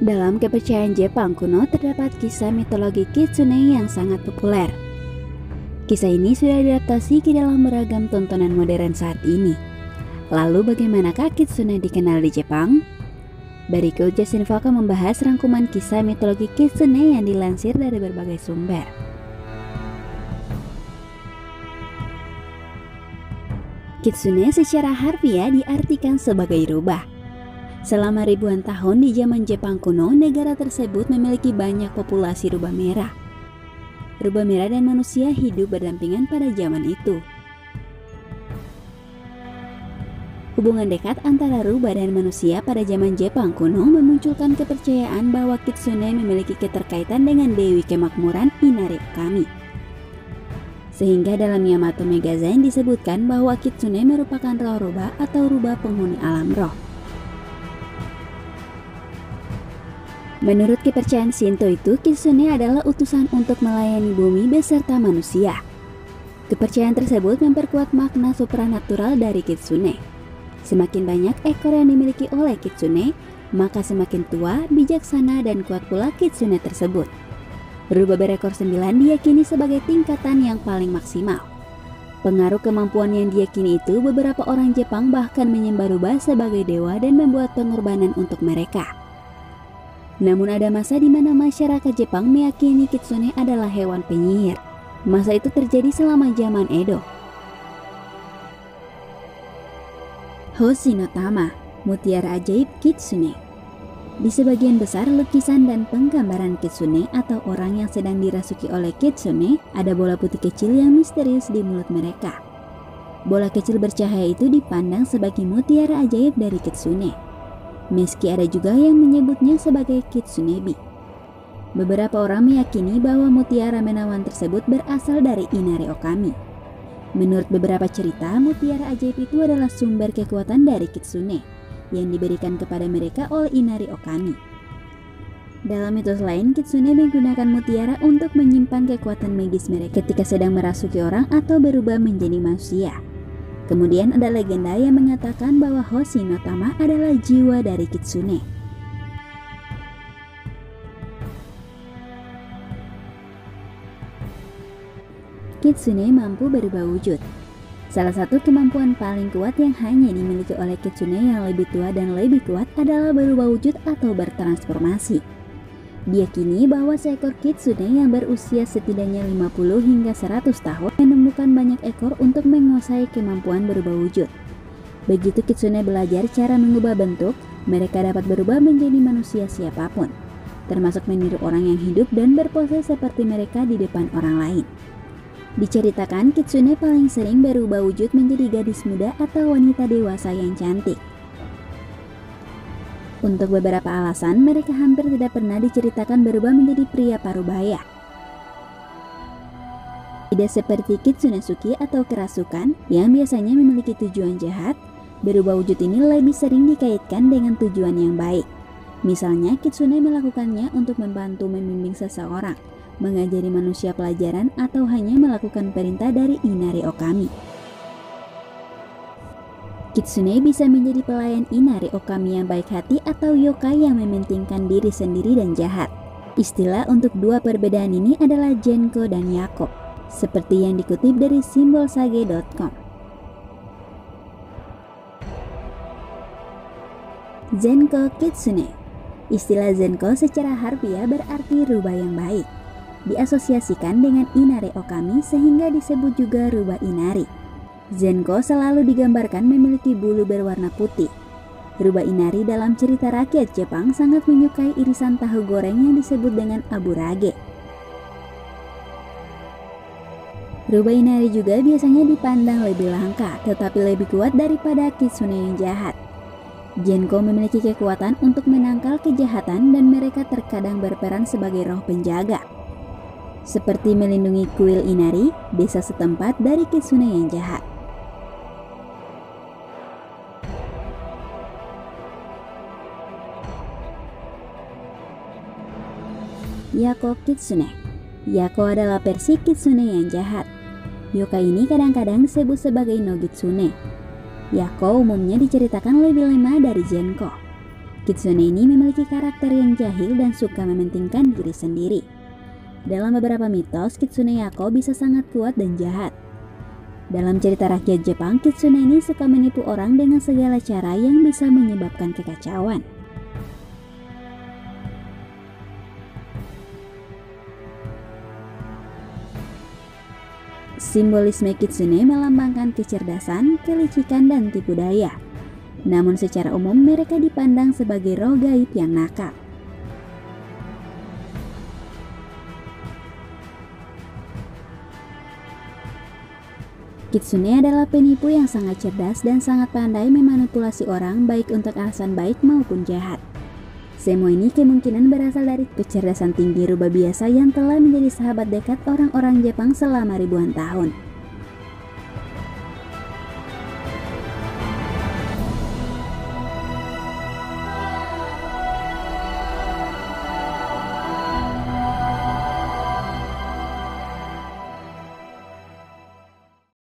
Dalam kepercayaan Jepang kuno terdapat kisah mitologi kitsune yang sangat populer. Kisah ini sudah diadaptasi ke dalam beragam tontonan modern saat ini. Lalu bagaimanakah kitsune dikenal di Jepang? Berikut Jasinfo akan membahas rangkuman kisah mitologi kitsune yang dilansir dari berbagai sumber. Kitsune secara harfiah diartikan sebagai rubah. Selama ribuan tahun di zaman Jepang kuno, negara tersebut memiliki banyak populasi rubah merah. Rubah merah dan manusia hidup berdampingan pada zaman itu. Hubungan dekat antara rubah dan manusia pada zaman Jepang kuno memunculkan kepercayaan bahwa kitsune memiliki keterkaitan dengan Dewi Kemakmuran Inari Okami. Sehingga dalam Yamato Megazen disebutkan bahwa kitsune merupakan roh rubah atau rubah penghuni alam roh. Menurut kepercayaan Shinto itu, kitsune adalah utusan untuk melayani bumi beserta manusia. Kepercayaan tersebut memperkuat makna supranatural dari kitsune. Semakin banyak ekor yang dimiliki oleh kitsune, maka semakin tua, bijaksana, dan kuat pula kitsune tersebut. Rubah berekor 9 diyakini sebagai tingkatan yang paling maksimal. Pengaruh kemampuan yang diyakini itu, beberapa orang Jepang bahkan menyembah rubah sebagai dewa dan membuat pengorbanan untuk mereka. Namun ada masa di mana masyarakat Jepang meyakini kitsune adalah hewan penyihir. Masa itu terjadi selama zaman Edo. Hoshi no Tama, mutiara ajaib kitsune. Di sebagian besar lukisan dan penggambaran kitsune atau orang yang sedang dirasuki oleh kitsune, ada bola putih kecil yang misterius di mulut mereka. Bola kecil bercahaya itu dipandang sebagai mutiara ajaib dari kitsune. Meski ada juga yang menyebutnya sebagai kitsunebi. Beberapa orang meyakini bahwa mutiara menawan tersebut berasal dari Inari Okami. Menurut beberapa cerita, mutiara ajaib itu adalah sumber kekuatan dari kitsune yang diberikan kepada mereka oleh Inari Okami. Dalam mitos lain, kitsune menggunakan mutiara untuk menyimpan kekuatan magis mereka ketika sedang merasuki orang atau berubah menjadi manusia. Kemudian ada legenda yang mengatakan bahwa Hoshi no Tama adalah jiwa dari kitsune. Kitsune mampu berubah wujud. Salah satu kemampuan paling kuat yang hanya dimiliki oleh kitsune yang lebih tua dan lebih kuat adalah berubah wujud atau bertransformasi. Diyakini bahwa seekor kitsune yang berusia setidaknya 50 hingga 100 tahun menemukan banyak ekor untuk menguasai kemampuan berubah wujud. Begitu kitsune belajar cara mengubah bentuk, mereka dapat berubah menjadi manusia siapapun, termasuk meniru orang yang hidup dan berpose seperti mereka di depan orang lain. Diceritakan kitsune paling sering berubah wujud menjadi gadis muda atau wanita dewasa yang cantik. Untuk beberapa alasan, mereka hampir tidak pernah diceritakan berubah menjadi pria parubaya. Tidak seperti kitsune suki atau kerasukan yang biasanya memiliki tujuan jahat, berubah wujud ini lebih sering dikaitkan dengan tujuan yang baik. Misalnya, kitsune melakukannya untuk membantu membimbing seseorang, mengajari manusia pelajaran, atau hanya melakukan perintah dari Inari Okami. Kitsune bisa menjadi pelayan Inari Okami yang baik hati atau yokai yang mementingkan diri sendiri dan jahat. Istilah untuk dua perbedaan ini adalah Genko dan Yako, seperti yang dikutip dari simbolsage.com. Zenko Kitsune. Istilah Zenko secara harfiah berarti rubah yang baik. Diasosiasikan dengan Inari Okami sehingga disebut juga rubah Inari. Zenko selalu digambarkan memiliki bulu berwarna putih. Rubah Inari dalam cerita rakyat Jepang sangat menyukai irisan tahu goreng yang disebut dengan aburage. Rubah Inari juga biasanya dipandang lebih langka, tetapi lebih kuat daripada kitsune yang jahat. Genko memiliki kekuatan untuk menangkal kejahatan dan mereka terkadang berperan sebagai roh penjaga, seperti melindungi kuil Inari, desa setempat dari kitsune yang jahat. Yako Kitsune. Yako adalah versi kitsune yang jahat. Yokai ini kadang-kadang disebut sebagai no kitsune. Yako umumnya diceritakan lebih lemah dari Zenko. Kitsune ini memiliki karakter yang jahil dan suka mementingkan diri sendiri. Dalam beberapa mitos, Kitsune Yako bisa sangat kuat dan jahat. Dalam cerita rakyat Jepang, Kitsune ini suka menipu orang dengan segala cara yang bisa menyebabkan kekacauan. Simbolisme Kitsune melambangkan kecerdasan, kelicikan, dan tipu daya. Namun secara umum mereka dipandang sebagai roh gaib yang nakal. Kitsune adalah penipu yang sangat cerdas dan sangat pandai memanipulasi orang baik untuk alasan baik maupun jahat. Semua ini kemungkinan berasal dari kecerdasan tinggi rubah biasa yang telah menjadi sahabat dekat orang-orang Jepang selama ribuan tahun.